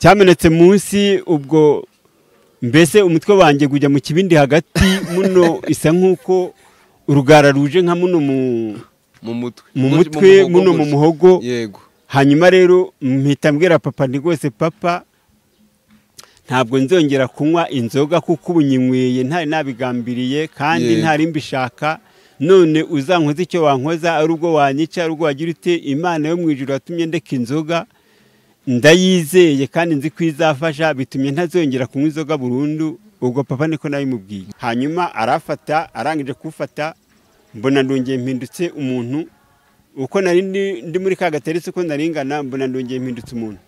cyamenetse munsi ubwo mbese umutwe wanjye kujya mu kibindi hagati muno isa nkuko urugara ruje nka muno mu mutwe muno mu muhogo yego. hanyuma rero mpita mbwira papa ndi rwose papa ntabwo nzongera kunywa inzoga kuko ubunyweye ntari nabigambiriye kandi ntari mbishaka none uzankoze icyo wankoza ari ubwo wanyica ari ubwo wagira ute Imana yo mu ijuru yatumye ndeka inzoga ndayizeye kandi nzi ko izafasha bitumye ntazongera kunywa inzoga burundu ubwo papa niko nabimubwiye hanyuma arafata arangije kufata mbona ndongeye mpindutse umuntu uko nari ndi muri ka gateretse uko naringana mbona ndongeye mpindutse umuntu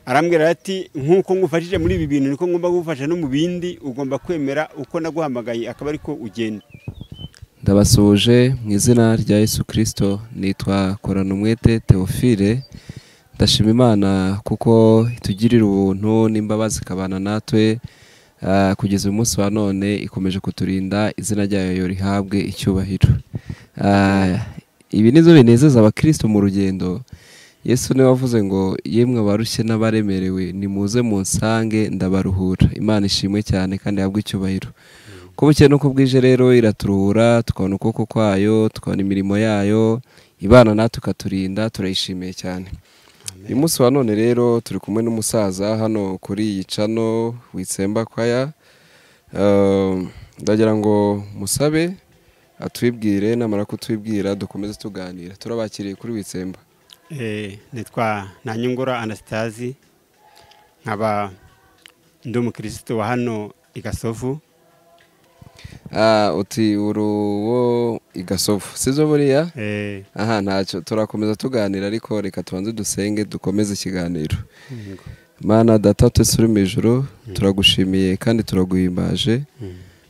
arambwira ati nkuko ngufashije muri ibi bintu niko ngomba gufasha no mu bindi ugomba kwemera uko naguhamagaye akaba ariko ugenda. Ndabasuje mu izina rya Yesu Kristo nitwa Koranumwete Theophile ndashima Imana kuko itugirira ubuntu n'imbabazi kabana natwe kugeza uyu munsi wa none ikomeje kuturinda izina ryayo rihabwe icyubahiro. Ibi nizo binezeza abakristo mu rugendo. Yesu niwe wavuze ngo yemwe abarushye n'abaremerewe nimuze munsange ndabaruhura. Imana ishimwe cyane kandi yahabwe icyubahiro. Ko bukeye nuko bwije rero iraturuhura tukabona ukuboko kwayo tukabona imirimo yayo ibana natwe ukaturinda turayishimiye cyane. Uyu munsi wa none rero turi kumwe n'umusaza hano kuri iyi cano Witsemba kwaya. Ndagira ngo musabe atwibwire namara kutwibwira dukomeze tuganira. Turabakiriye kuri Witsemba. Nitwa Nanyungura Anastasi nkaba ndi umukristo wa hano i Gasovu. Uti uruwo i Gasovu sizo buriya? Aha ntacyo turakomeza tuganira ariko reka tubanze dusenge dukomeze ikiganiro. Mana data twese uri mu ijuru turagushimiye kandi turaguhimbaje.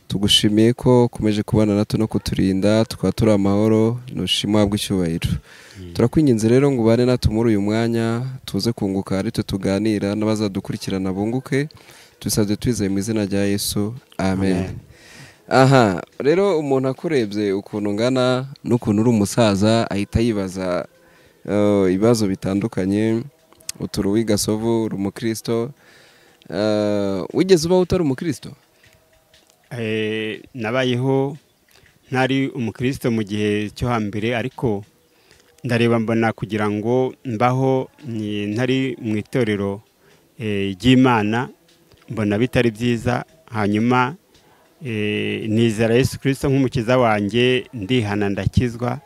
Tugushimiye ko ukomeje kubana natwe no kuturinda tukaba turi amahoro nushimwa bw'icyubahiro. Turakwinginze rero ngo ubane natwe muri uyu mwanya tuze kunguka ari twe tuganira n'abazadukurikirana bunguke tusabye twizeye mu izina rya Yesu amen. Aha rero umuntu akurebye ukuntu ngana n'ukuntu uri umusaza ahita yibaza ibibazo bitandukanye. Uturu w'i Gasovu uri umukristo wigeze ubaho utari umukristo? Nabayeho ntari umukristo mu gihe cyo hambere ariko ndareba mbona kugira ngo mbaho ntari mu itorero ry'Imana mbona bitari byiza hanyuma nizera Yesu Kristo nk'umukiza wanjye ndihana ndakizwa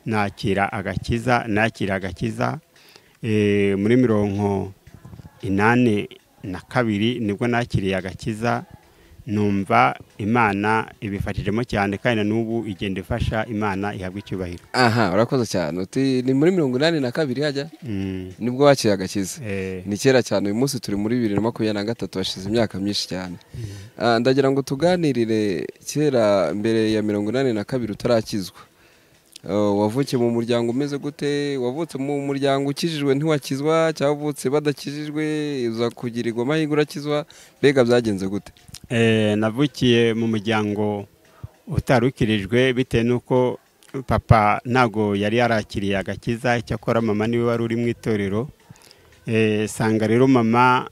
nakira agakiza muri 82 nibwo nakiriye agakiza numva Imana ibifashijemo cyane kandi n'ubu igenda ifasha Imana ihabwa icyubahiro. Aha urakoze cyane uti ni muri 82 hajya nibwo wakiriye agakiza. Ni kera cyane uyu munsi turi muri 2023 hashize imyaka myinshi cyane. Ndagira ngo tuganirire kera mbere ya 82 utarakizwa. Wavukiye mu muryango umeze gute? Wavutse mu muryango ukijijwe ntiwakizwa cyangwa wavutse badakijijwe uza kugirirwa amahirwe urakizwa mbega byagenze gute? Navukiye mu muryango utarukirijwe bitewe nuko papa ntago yari yarakiriye agakiza cyakora mama niwe wari uri mu itorero. Sanga rero mama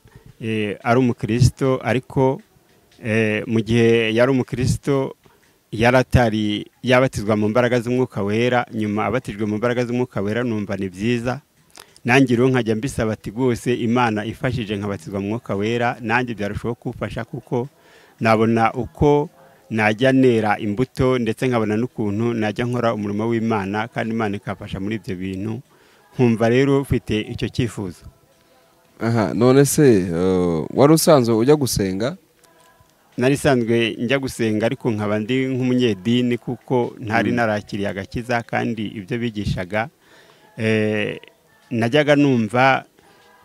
ari umukristo ariko mu gihe yari umukristo yaratari yabatizwa mu mbaraga z'umwuka wera nyuma abatijwe mu mbaraga z'umwuka wera numva ni byiza nanjye rero nkajya mbisaba ati rwose Imana ifashije nkabatizwa mu mwuka wera nanjye byarushaho kufasha kuko nabona uko najya nera imbuto ndetse nkabona n'ukuntu najya nkora umurimo w'Imana kandi Imana ikafasha muri ibyo bintu nkumva rero ufite icyo cyifuzo. Aha none se wari usanzwe ujya gusenga? Nari sanzwe njya gusenga ariko nkaba ndi nk'umunyedini kuko ntari narakiriye agakiza kandi ibyo bigishaga najyaga numva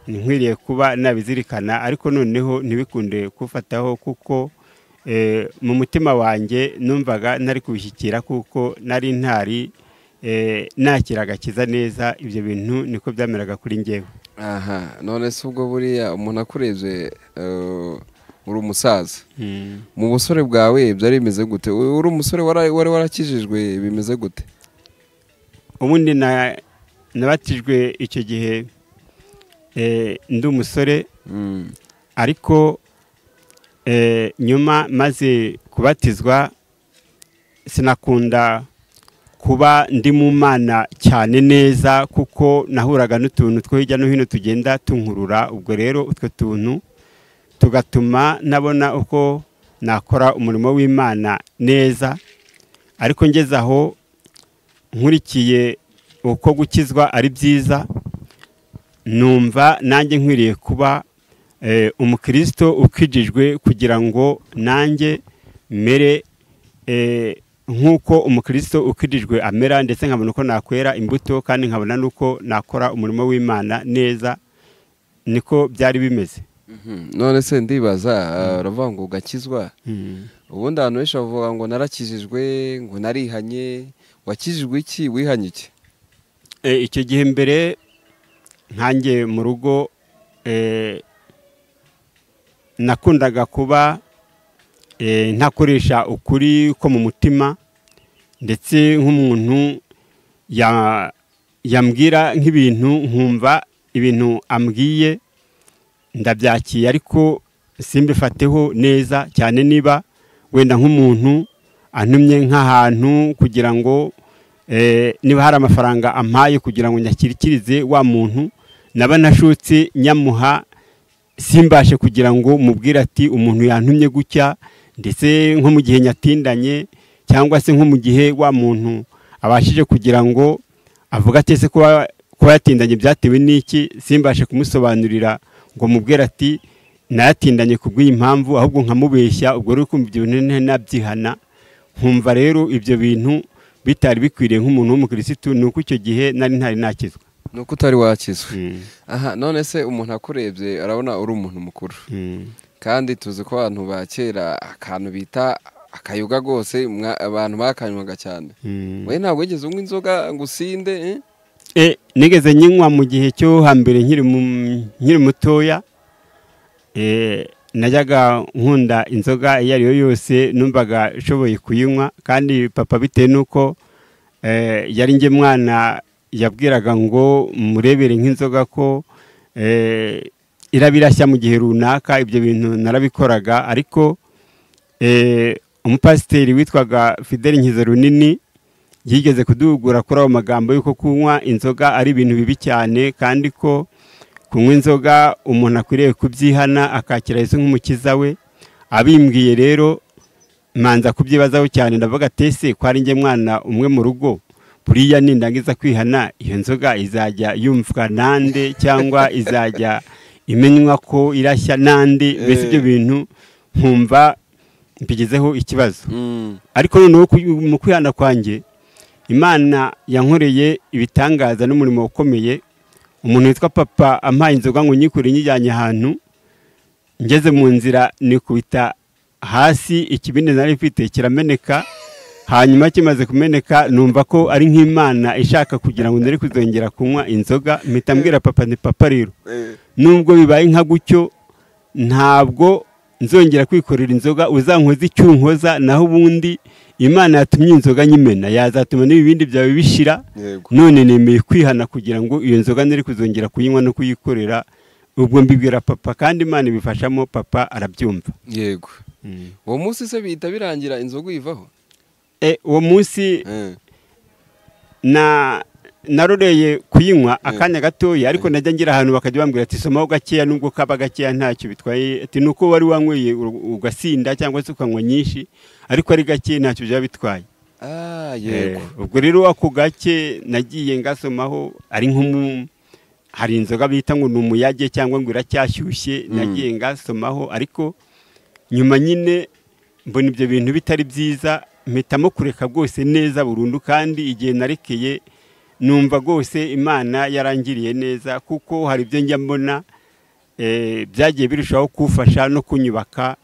nkwiriye kuba nabizirikana ariko noneho ntibikunde kufataho kuko mu mutima wanjye numvaga ntari kubishyikira kuko nari ntari nakira agakiza neza ibyo bintu niko byameraga kuri njyewe. Aha none se ubwo buriya umuntu akurebye uri umusaza mu busore bwawe byari bimeze gute? Uri umusore wari warakijijwe bimeze gute? Ubundi nabatijwe icyo gihe ndi umusore ariko nyuma maze kubatizwa sinakunda kuba ndi mu Mana cyane neza kuko nahuraga n'utuntu two hirya no hino tugenda tunkurura. Ubwo rero utwo tuntu tugatuma nabona uko nakora umurimo w'Imana neza, ariko ngeze aho nkurikiye uko gukizwa ari byiza, numva nanjye nkwiriye kuba umukristo ukijijwe kugira ngo nanjye mere nk'uko umukristo ukijijwe amera, ndetse nkabona uko nakwera imbuto kandi nkabona n'uko nakora umurimo w'Imana neza. Niko byari bimeze. None se ndibaza uravuga ngo ugakizwa, ubundi abantu benshi bavuga ngo narakijijwe, ngo narihanye. Wakijijwe iki? Wihanye iki? Icyo gihe mbere nkanjye mu rugo nakundaga kuba ntakoresha ukuri ko mu mutima, ndetse nk'umuntu yambwira nk'ibintu nkumva ibintu ambwiye ndabyakiye, ariko simbifateho neza cyane. Niba wenda nk'umuntu antumye nk'ahantu kugira ngo niba hari amafaranga ampaye kugira ngo nyakirikirize wa muntu, naba nashutse nyamuha simbashe kugira ngo mubwire ati umuntu yantumye gutya, ndetse nko mu gihe nyatindanye cyangwa se nko mu gihe wa muntu abashije kugira ngo avuga ati ese kuba yatindanye byatewe n'iki, simbashe kumusobanurira ngo mubwire ati nayatindanye kubw'iyi mpamvu, ahubwo nkamubeshya. Ubwo rero kumva ibyo bintu nabyihana, nkumva rero ibyo bintu bitari bikwiriye nk'umuntu w'umukirisitu. Nuko icyo gihe nari ntari nakizwa. Nuko utari wakizwa. Aha, none se umuntu akurebye arabona uri umuntu mukuru, kandi tuzi ko abantu ba kera akantu bita akayoga rwose abantu bakanywaga cyane. We ntabwo wigeze unywa inzoga ngo usinde? Nigeze nyinywa mu gihe cyo hambere nkiri mutoya. Najyaga nkunda inzoga iyo ari yo yose, numvaga nshoboye kuyinywa, kandi papa bitewe n'uko yari njye mwana yabwiraga ngo murebere nk'inzoga ko irabirashya mu gihe runaka. Ibyo bintu narabikoraga, ariko umupasiteri witwaga Fideli Nkiza Runini yigeze kuduhugura kuri ayo magambo y'uko kunywa inzoga ari ibintu bibi cyane, kandi ko kunywa inzoga umuntu akwiriye kubyihana akakira Yesu nk'umukiza we. Abimbwiye rero manza kubyibazaho cyane, ndavuga atese ko ari njye mwana umwe mu rugo, buriya nindangiza kwihana iyo nzoga izajya yumvwa nande, cyangwa izajya imenywa ko irashya nande? Mbese ibyo bintu nkumva mbigezeho ikibazo. Ariko noneho mu kwihana kwanjye Imana yankoreye ibitangaza n'umurimo ukomeye. Umuntu witwa papa ampaye inzoga ngo nyikure nyijyanye ahantu, ngeze mu nzira nikubita hasi, ikibindi nari mfite kirameneka. Hanyuma kimaze kumeneka numva ko ari nk'Imana ishaka kugira ngo ndere kuzongera kunywa inzoga. Mpita mbwira papa nti papa rero, nubwo bibaye nka gutyo ntabwo nzongera kwikorera inzoga, uzankoze icyunkoza, naho ubundi Imana yatumye inzoga nyimena yazatuma n'ibindi byawe bishira. None nemeye kwihana kugira ngo iyo nzoga ndere kuzongera kuyinywa no kuyikorera. Ubwo mbibwira papa, kandi Imana ibifashamo, papa arabyumva. Yego. Uwo munsi se bihita birangira inzoga uyivaho? Uwo munsi naroreye kuyinywa akanya gatoya, ariko najya ngira ahantu bakajya bambwira ati somaho gakeya, nubwo kaba gakeya ntacyo bitwaye, ati nuko wari wanyweye ugasinda cyangwa se ukanywa nyinshi, ariko ari gake ntacyo byaba bitwaye. Yego. Ubwo rero ako gake nagiye ngasomaho, ari hari inzoga bita ngo ni umuyage cyangwa ngo iracyashyushye, nagiye ngasomaho, ariko nyuma nyine mbona ibyo bintu bitari byiza, mpitamo kureka rwose neza burundu. Kandi igihe narekeye numva rwose Imana yarangiriye neza, kuko hari ibyo njya mbona byagiye birushaho kufasha no kunyubaka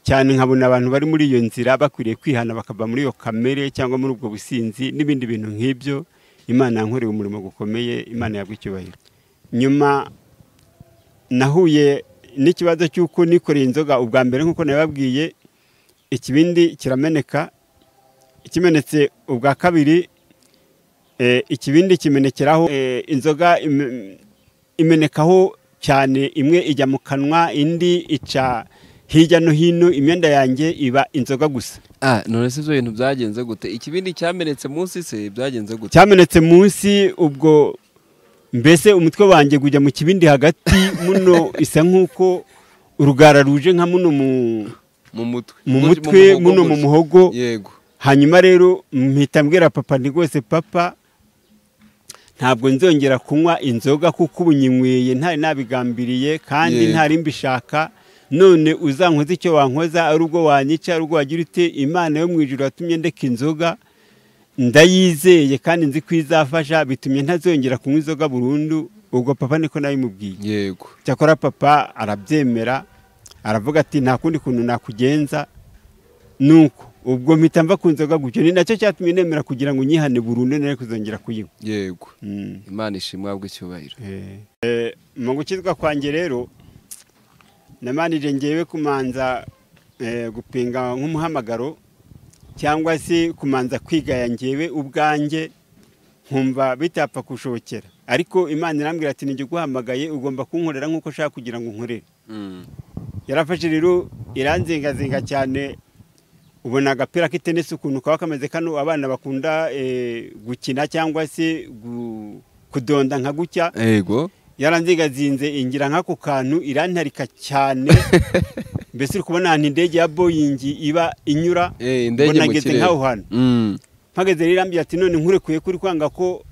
cyane. Nkabona abantu bari muri iyo nzira bakwiriye kwihana bakava muri iyo kamere cyangwa muri ubwo businzi n'ibindi bintu nk'ibyo. Imana yankoreye umurimo gukomeye, Imana yabwa icyubahiro. Nyuma nahuye n'ikibazo cy'uko nikoreye inzoga. Ubwa mbere nk'uko nababwiye, ikibindi kirameneka. Ikimenetse ubwa kabiri, ikibindi kimenekeraho, inzoga imenekaho cyane, imwe ijya mu kanwa indi ica hirya no hino, imyenda yanjye iba inzoga gusa. None se ibyo bintu byagenze gute? Ikibindi cyamenetse munsi se byagenze gute? Cyamenetse munsi, ubwo mbese umutwe wanjye kujya mu kibindi hagati muno isa nk'uko urugara ruje nka muno mu mutwe muno mu muhogo. Yego. Hanyuma rero mpita mbwira papa nti rwose papa, ntabwo nzongera kunywa inzoga kuko ubu nyinyweye ntari nabigambiriye kandi ntari mbishaka, none uzankoze icyo wankoza, ari ubwo wanyica, ari ubwo wagira ute, Imana yo mu ijuru yatumye ndeka inzoga, ndayizeye kandi nzi ko izafasha, bitumye ntazongera kunywa inzoga burundu. Ubwo papa niko nabimubwiye. Yego. Cyakora papa arabyemera, aravuga ati nta kundi kuntu nakugenza, nuko ubwo mpita mva ku nzoga gutyo. Ni nacyo cyatumye nemera kugira ngo nyihane burundu nari kuzongera kuyinywa. Yego. Imana ishimwe habwe icyubahiro. Mu gukizwa kwanjye rero namanije ngewe kumanza gupinga nk'umuhamagaro, cyangwa se kumanza kwigaya ngewe ubwanjye, nkumva bitapfa kushokera, ariko Imana irambwira ati nijye guhamagaye, ugomba kunkorera nk'uko ushaka kugira ngo nkorere. Yarafashe rero iranzingazinga cyane, ubona agapira k'itenesi ukuntu kaba kameze kano abana bakunda gukina cyangwa se kudonda nka gutya. Yego. Yaranzingazinze ingira nk'ako kantu, irantarika cyane. Mbese uri kubona ahantu indege ya Boeing iba inyura, mbona ngeze nk'aho hantu. Mpageze rero irambwira ati none nkurekuye kuri kwanga ko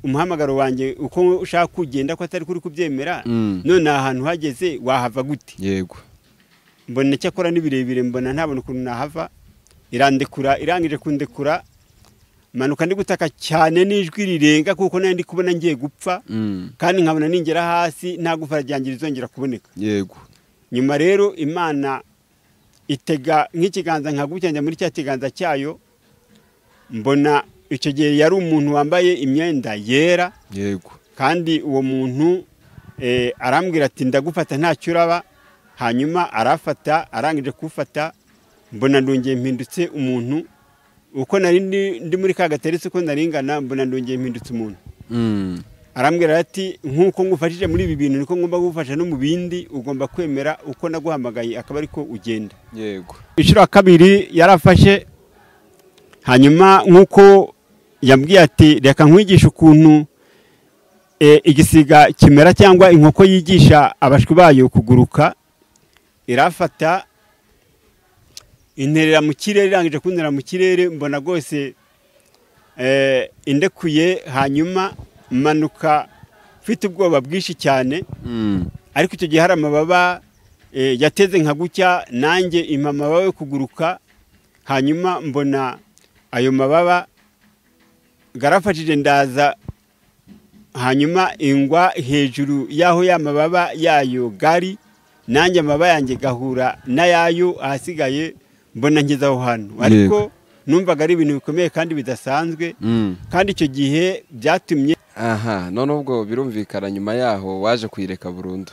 umuhamagaro wanjye uko ushaka kugenda ko atari kuri kubyemera, none ahantu hageze wahava gute? Yego. Mbona cyakora nibirebire, mbona ntabona ukuntu nahava. Irandekura, irangije kundekura, manuka ndi gutaka cyane n'ijwi rirenga kuko nari ndi kubona ngiye gupfa, kandi nkabona ningera hasi nta gufa ryanjye rizongera kuboneka. Yego. Nyuma rero Imana itega nk'ikiganza nkagutya muri cya kiganza cyayo, mbona icyo gihe yari umuntu wambaye imyenda yera. Yego. Kandi uwo muntu arambwira ati ndagufata ntacyo uraba. Hanyuma arafata, arangije kufata, mbona ndongeye mpindutse umuntu uko nari ndi muri ka gateretse uko naringana, mbona ndongeye mpindutse umuntu. Arambwira ati nk'uko ngufashije muri ibi bintu niko ngomba gufasha no mu bindi, ugomba kwemera uko naguhamagaye akaba ariko ugenda. Yego. Inshuro ya kabiri yarafashe, hanyuma nk'uko yambwiye ati reka nkwigisha ukuntu igisiga kimera cyangwa inkoko yigisha abashwi bayo kuguruka. Irafata interera mu kirere, irangije kuntera mu kirere, mbona rwose indekuye, hanyuma manuka mfite ubwoba bwinshi cyane. Ariko icyo gihe hari amababa yateze nka gutya, nanjye impa amababa yo kuguruka. Hanyuma mbona ayo mababa garafashije, ndaza, hanyuma ingwa hejuru yaho ya mababa yayo gari, nanjye amababa yanjye gahura n'ayayo, ahasigaye mbona ngeze aho hantu. Ariko numvaga ari ibintu bikomeye kandi bidasanzwe, kandi icyo gihe byatumye none ubwo birumvikana nyuma yaho waje kuyireka burundu.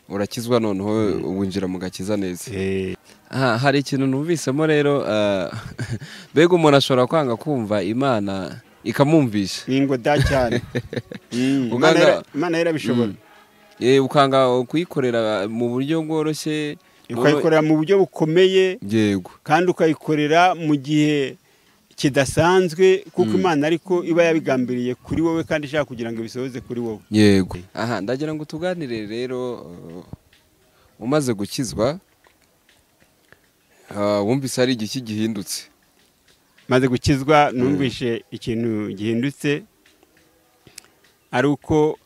Urakizwa noneho winjira mu gakiza neza. Hari ikintu numvisemo rero, mbega umuntu ashobora kwanga kumva Imana ikamwumvisha. Ingo da cyane. Imana yarabishobora. Ukanga kuyikorera mu buryo bworoshye, ukayikorera mu buryo bukomeye. Yego. Kandi ukayikorera mu gihe kidasanzwe, kuko Imana ariko iba yabigambiriye kuri wowe kandi ishaka kugira ngo bisohoze kuri wowe. Yego. Ndagira ngo tuganire rero, umaze gukizwa wumvise hari igiki gihindutse? Maze gukizwa numvishe ikintu gihindutse, ari uko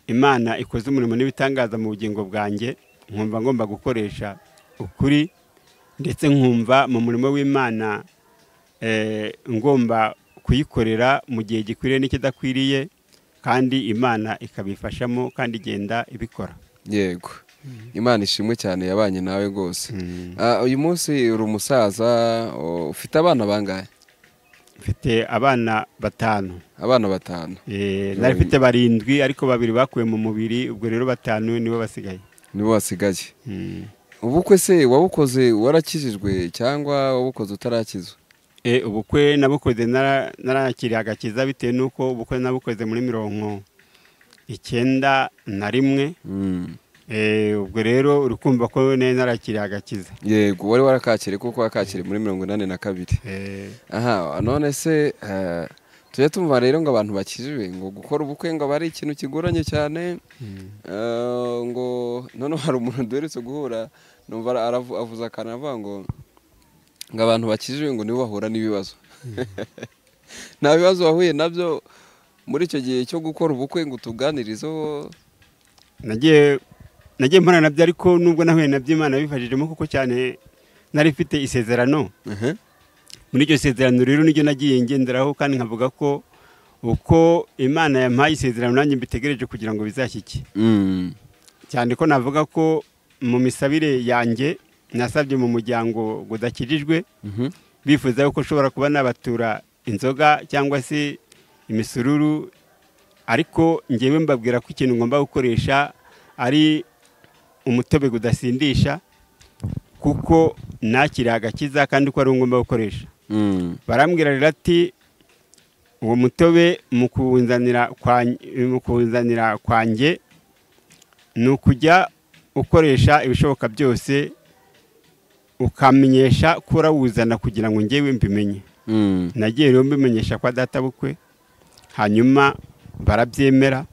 Imana ikoze umurimo n'ibitangaza mu bugingo bwanjye, nkumva ngomba gukoresha ukuri, ndetse nkumva mu murimo w'Imana ngomba kuyikorera mu gihe gikwiriye n'ikidakwiriye, kandi Imana ikabifashamo kandi igenda ibikora. Yego. Imana ishimwe cyane yabanye nawe rwose. Uyu munsi uri umusaza, ufite abana bangahe? Mfite abana 5. Abana 5? Nari mfite 7 ariko 2 bakuwe mu mubiri, ubwo rero 5 nibo basigaye. Nibo basigaye. Ubukwe se wabukoze warakijijwe cyangwa wabukoze utarakizwa? Ubukwe nabukoze narakiriye agakiza, bitewe nuko ubukwe nabukoze muri 1991. Ubwo rero uri kumva ko nari narakiriye agakiza. Yego wari warakakire kuko wakakire muri 1982. Aha none se tujya tumva rero ngo abantu bakijwe ngo gukora ubukwe ngo bari ikintu kigoranye cyane, ngo none hari umuntu duheretse guhura numva avuza akana avuga ngo abantu bakijwe ngo nibo bahura n'ibibazo. Nta bibazo wahuye nabyo muri icyo gihe cyo gukora ubukwe ngo tuganirizo? Nagiye mbona nabyo, ariko nubwo nahuye nabyo Imana bifashijemo kuko cyane nari mfite isezerano. Muri iryo sezerano rero niryo nagiye ngenderaho, kandi nkavuga ko uko Imana yampaye isezerano nanjye mbitegereje kugira ngo bizashyike. Cyane ko navuga ko mu misabire yanjye nasabye mu muryango udakijijwe, bifuza ko ushobora kuba nabatura inzoga cyangwa se imisururu, ariko ngewe mbabwira ko ikintu ngomba gukoresha ari umutobe udasindisha, kuko nakiriye agakiza kandi ko ari ngomba gukoresha. Barambwira rero ati uwo mutobe mu kuwunzanira kwanjye ni ukujya ukoresha ibishoboka byose ukamenyesha ko urawuzana kugira ngo ngewe mbimenye. Nagiye rero mbimenyesha kwa data bukwe, hanyuma barabyemera.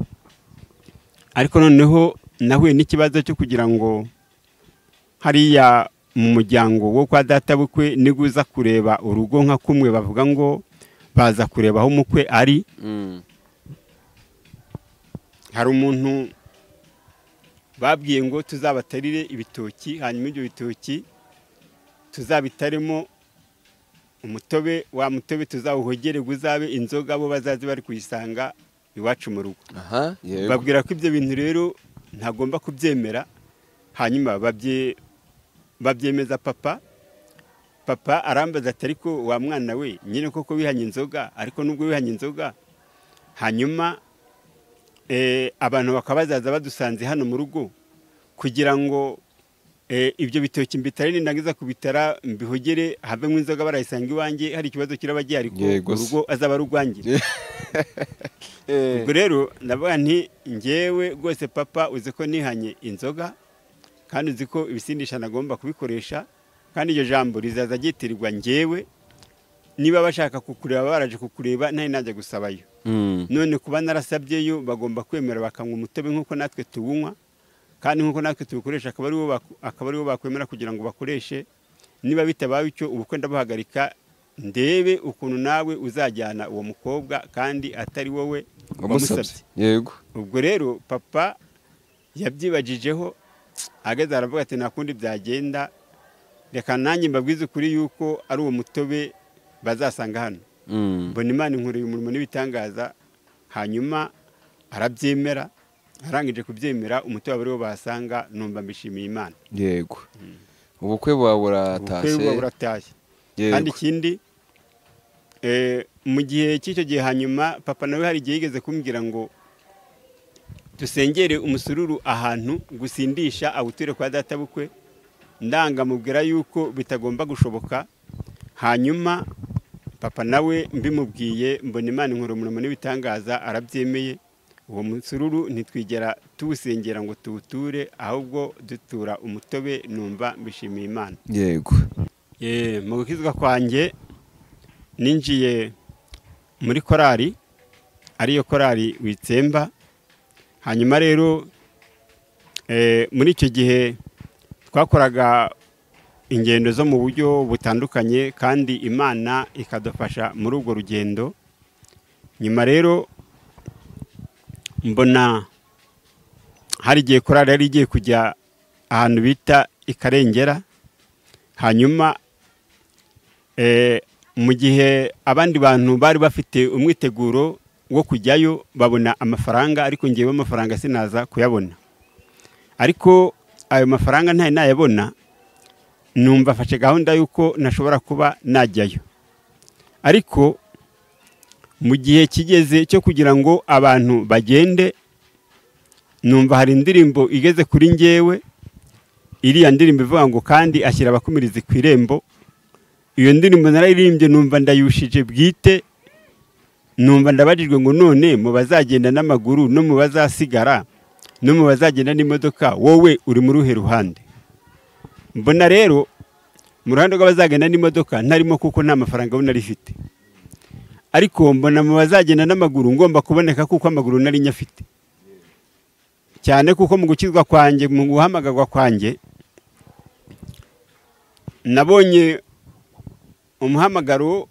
Ariko noneho nahuye n'ikibazo cyo kugira ngo hariya mu muryango wo kwa data bukwe niguza kureba urugo nka kumwe bavuga ngo baza kureba aho umukwe ari, hari umuntu babwiye ngo tuzabatarire ibitoki, hanyuma ibyo bitoki tuzabitaremo umutobe, wa mutobe tuzawuhogere guzabe inzoga, bo bazazi bari kuyisanga iwacu mu rugo. Babwira ko ibyo bintu rero ntagomba kubyemera. Hanyuma babyemeza papa arambaza ati ariko wa mwana we nyine koko wihanye inzoga, ariko nubwo wihanye inzoga, hanyuma abantu bakaba bazaza badusanze hano mu rugo kugira ngo ibyo bitoki mbitare, nindangiza kubitara mbihogere havemo inzoga barayisanga iwanjye, hari ikibazo kiraba gihari ko urugo azaba ari urwanjye. Ubwo rero ndavuga nti ngewe rwose papa uzi ko nihanye inzoga kandi uzi ko ibisindisha nagomba kubikoresha, kandi iryo jambo rizaza ryitirirwa ngewe, niba bashaka kukureba baraje kukureba ntari najya gusabayo. None kuba narasabyeyo bagomba kwemera bakanywa umutobe nk'uko natwe tuwunywa, kandi nk'uko natwe tubikoresha akaba ari bo bakwemera kugira ngo bakoreshe. Niba bitabaye icyo ubukwe ndabuhagarika, ndebe ukuntu nawe uzajyana uwo mukobwa kandi atari wowe wamusabye. Yego. Ubwo rero papa yabyibajijeho, ageze aravuga ati nakundi byagenda, reka nanjye mbabwize ukuri yuko ari uwo mutobe bazasanga hano. Mbona Imana inkoreye umurimo n'ibitangaza. Hanyuma arabyemera, arangije kubyemera umutobe ari wo basanga, numva mbishimiye Imana. Yego. Ubukwe buba buratashye. Kandi ikindi mu gihe cy'icyo gihe hanyuma papa nawe hari igihe yigeze kumbwira ngo dusengere umusururu ahantu gusindisha awuture kwa data bukwe, ndangamubwira yuko bitagomba gushoboka. Hanyuma papa nawe mbimubwiye, mbona Imana inkoreye umurimo n'ibitangaza, arabyemeye. Uwo musururu ntitwigera tuwusengera ngo tuwuture, ahubwo dutura umutobe, numva mbishimiye Imana. Yego. Mu gukizwa kwanjye ninjiye muri korari, ariyo korari Witsemba. Hanyuma rero muri icyo gihe twakoraga ingendo zo mu buryo butandukanye, kandi Imana ikadufasha muri urwo rugendo. Nyuma rero mbona hari igihe korari yari igiye kujya ahantu bita Ikarengera. Hanyuma mu gihe abandi bantu bari bafite umwiteguro wo kujyayo babona amafaranga, ariko ngewe amafaranga sinaza kuyabona. Ariko ayo mafaranga ntari nayabona, numva afashe gahunda yuko nashobora kuba najyayo. Ariko mu gihe kigeze cyo kugira ngo abantu bagende, numva hari indirimbo igeze kuri ngewe, iriya ndirimbo ivuga ngo kandi ashyira abakumirizi ku irembo. Iyo ndirimbo narayirimbye numva ndayushije bwite, numva ndabajijwe ngo none mu bazagenda n'amaguru no mu bazasigara no mu bazagenda n'imodoka wowe uri mu ruhe ruhande? Mbona rero mu ruhande rw'abazagenda n'imodoka ntarimo kuko nta mafaranga bo narifite, ariko mbona mu bazagenda n'amaguru ngomba kuboneka kuko amaguru nari nyafite cyane, kuko mu gukizwa kwanjye, mu guhamagarwa kwanjye, nabonye umuhamagaro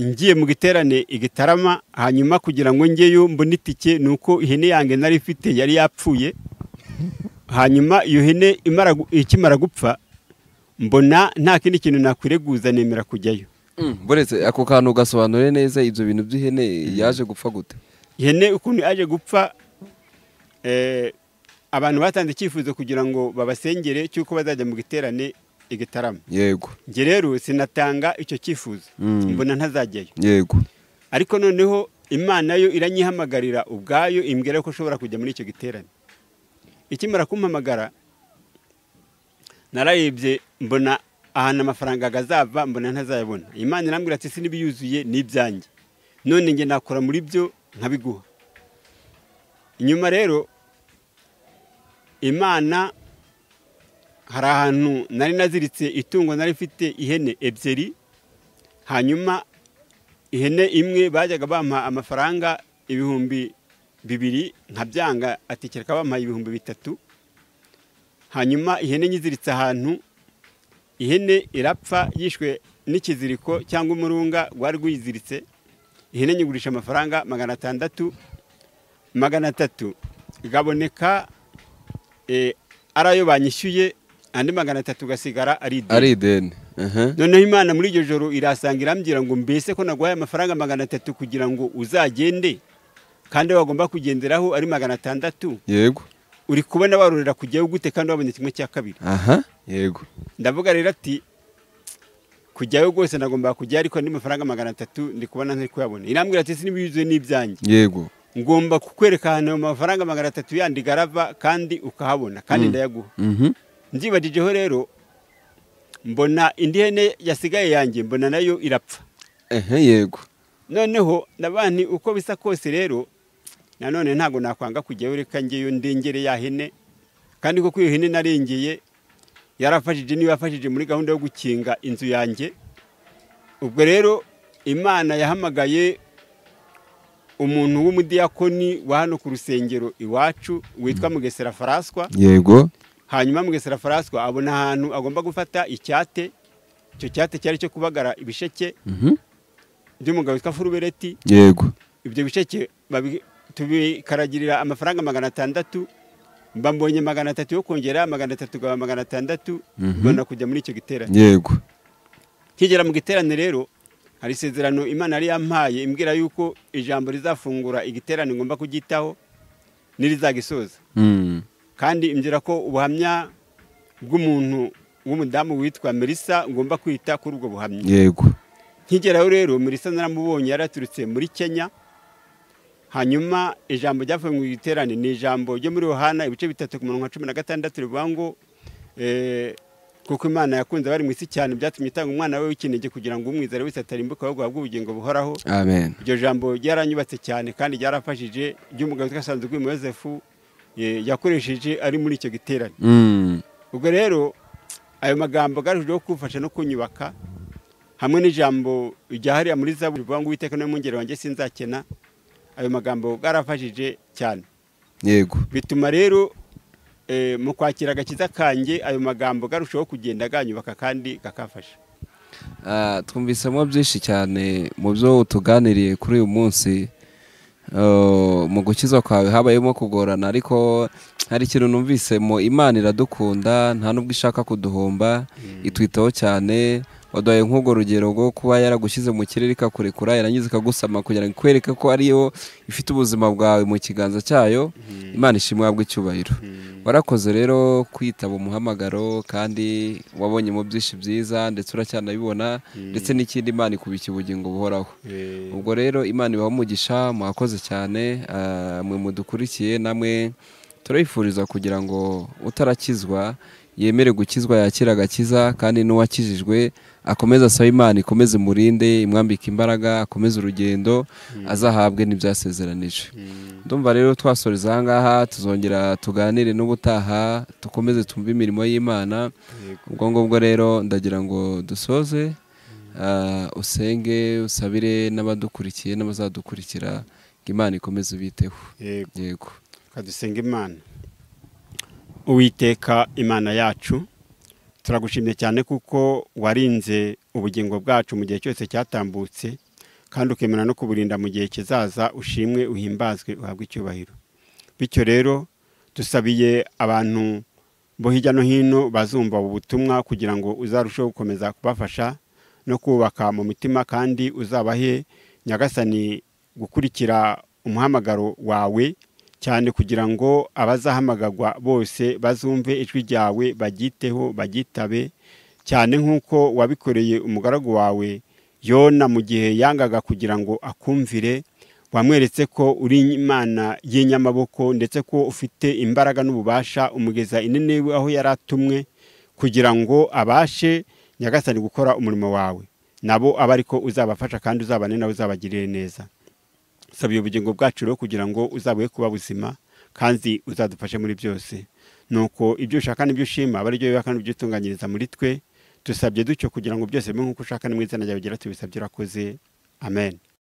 ngiye mu giterane igitarama, hanyuma kugira ngo ngeyo mbone itike nuko ihene yange nari ifite yari yapfuye, hanyuma iyo hene ikimara gupfa mbona nta kindi kintu nakwireguza nemera kujyayo. Buretse ako kantu ugasobanure neza ibyo bintu by'ihene yaje gupfa gute? Ihene ukuntu yaje gupfa, abantu batanze icyifuzo kugira ngo babasengere cyuko bazajya mu giterane igitaramo. Yego. Nge rero sinatanga icyo cyifuzo, mbona ntazajyayo. Yego. Ariko noneho Imana yo iranyihamagarira ubwayo, imbwira ko ushobora kujya muri icyo giterane. Ikimara kumpamagara nararebye mbona ahantu amafaranga agazava, mbona ntazayabona. Imana irambwira ati sinibiyuzuye n'ibyanjye, none nge nakora muri byo nkabiguha. Inyuma rero Imana hari ahantu nari naziritse itungo, nari mfite ihene ebyiri, hanyuma ihene imwe bajyaga bampa amafaranga 2,000 nkabyanga, ati kereka bampa 3,000. Hanyuma ihene nyiziritse ahantu, ihene irapfa yishwe n'ikiziriko cyangwa umurunga wari rwiziritse. Ihene nyigurisha amafaranga 600. 300 gaboneka arayo banyishyuye, andi 300 gasigara ari ideni. Noneho Imana muri iryo joro irasanga irambwira ngo mbese ko naguhaye amafaranga 300 kugira ngo uzagende kandi wagomba kugenderaho ari 600. Yego. Uri kubona warurira kujyayo gute kandi wabonye 1/2? Yego. Ndavuga rero ati kujyayo rwose nagomba kujya, ariko andi mafaranga 300 ndi kubona ntari kuyabona. Irambwira ati sinibiyuzuye n'ibyanjye. Yego. Ngomba kukwereka ahantu amafaranga 300 yandi garava kandi ukahabona kandi ndayaguha. Nzibajijeho rero mbona indi hene yasigaye yanjye, mbona nayo irapfa. Yego. Noneho nabandi uko bisa kose rero nanone ntago nakwanga kujyayo, reka ngeyo ndengere ya hene, kandi koko iyo hene narengeye yarafashije, niba yafashije muri gahunda yo gukinga inzu yanjye. Ubwo rero Imana yahamagaye umuntu w'umudiyakoni wa hano ku rusengero iwacu witwa Mugesera Faraswa. Yego. Hanyuma Mugesera Faraswa abona ahantu agomba gufata icyate, icyo cyate cyari cyo kubagara ibisheke by'umugabo witwa Furubereti. Yego. Ibyo bisheke tubikaragirira amafaranga 600, mbambonye 300 yo kongera 300 gaba 600, mbona kujya muri icyo giterane. Yego. Kigera mu giterane rero hari isezerano Imana yari yampaye, imbwira yuko ijambo rizafungura igiterane ngomba kugitaho nirizagisoza. Kandi imbyira ko ubuhamya bw'umuntu w'umudamu witwa Melissa ngomba kwita kuri ubwo buhamya. Yego. Nkigeraho rero Melissa naramubonye yaraturutse muri Kenya. Hanyuma ijambo ryavuye mu giterane ni ijambo ryo muri Yohana ibice 3:16 rivuga ngo kuko Imana yakunze bari mu isi cyane byatumye itanga umwana we w'ikinege kugira ngo umwizera wese atarimbuka ahubwo ahabwe ubugingo buhoraho. Amen. Iryo jambo ryaranyubatse cyane kandi ryarafashije, ry'umugabo twasanze kuri Yosefu yakoresheje ari muri icyo giterane. Ubwo rero ayo magambo garujwe kufasha no kunyubaka hamwe n'ijambo ryahariya muri Zaburi rivuga ngo Uwiteka niwe mwungeri wanjye sinzakena. Ayo magambo garafashije cyane. Yego. Bituma rero mu kwakira agakiza kanjye ayo magambo garushaho kugenda ganyubaka kandi gakafasha. Twumvisemo byinshi cyane mu byo utuganiriye kuri uyu munsi. Mu gukizwa kwawe habayemo kugorana, ariko hari ikintu numvisemo, Imana iradukunda nta nubwo ishaka kuduhomba, itwitaho cyane. Waduhaye nk'ubwo rugero rwo kuba yaragushyize mu kirere ikakurekura, yarangiza ikagusama kugira ngo ikwereke ko ariyo ifite ubuzima bwawe mu kiganza cyayo. Imana ishimwe habwe icyubahiro. Warakoze rero kwitaba umuhamagaro kandi wabonye mu byinshi byiza ndetse uracyanabibona, ndetse n'ikindi Imana ikubika ubugingo buhoraho. Ubwo rero Imana ibaha umugisha, mwakoze cyane. Mwe mudukurikiye namwe turabifuriza kugira ngo utarakizwa yemere gukizwa yakira agakiza, kandi n'uwakijijwe akomeze asaba Imana ikomeze murinde, imwambike imbaraga, akomeze urugendo azahabwe n'ibyasezeranije. Ndumva rero twasoreza aha ngaha, tuzongera tuganire n'ubutaha, dukomeze tumve imirimo y'Imana. Ubwo ngubwo rero ndagira ngo dusoze, usenge usabire n'abadukurikiye n'abazadukurikira ngo Imana ikomeze biteho. Yego, kadusenga. Imana, Uwiteka Imana yacu, turagushimye cyane kuko warinze ubugingo bwacu mu gihe cyose cyatambutse, kandi ukemera no kuburinda mu gihe kizaza. Ushimwe, uhimbazwe, uhabwe icyubahiro. Bityo rero dusabiye abantu bo hirya no hino bazumva ubu butumwa, kugira ngo uzarusheho gukomeza kubafasha no kubaka mu mitima, kandi uzabahe Nyagasani gukurikira umuhamagaro wawe cyane, kugira ngo abazahamagarwa bose bazumve ijwi ryawe, bagyiteho, bagyitabe cyane, nk'uko wabikoreye umugaragu wawe Yona mu gihe yangaga kugira ngo akumvire. Wamweretse ko uri Imana y'inyamaboko, ndetse ko ufite imbaraga n'ububasha, umugeza i Ninewe aho yari atumwe, kugira ngo abashe Nyagasani gukora umurimo wawe. Nabo aba ariko uzabafasha, kandi uzabane nawe, uzabagirire neza. Sabiye ubugingo bwacu rero kugira ngo uzabuhe kuba buzima, kandi uzadufashe muri byose. Nuko ibyo ushaka n'ibyo ushima aba ari byo biba, kandi ibyo utunganyiriza muri twe. Dusabye dutyo kugira ngo byose bibe nk'uko ushaka, ni mu izina ryawe tubisabye, urakoze. Amen.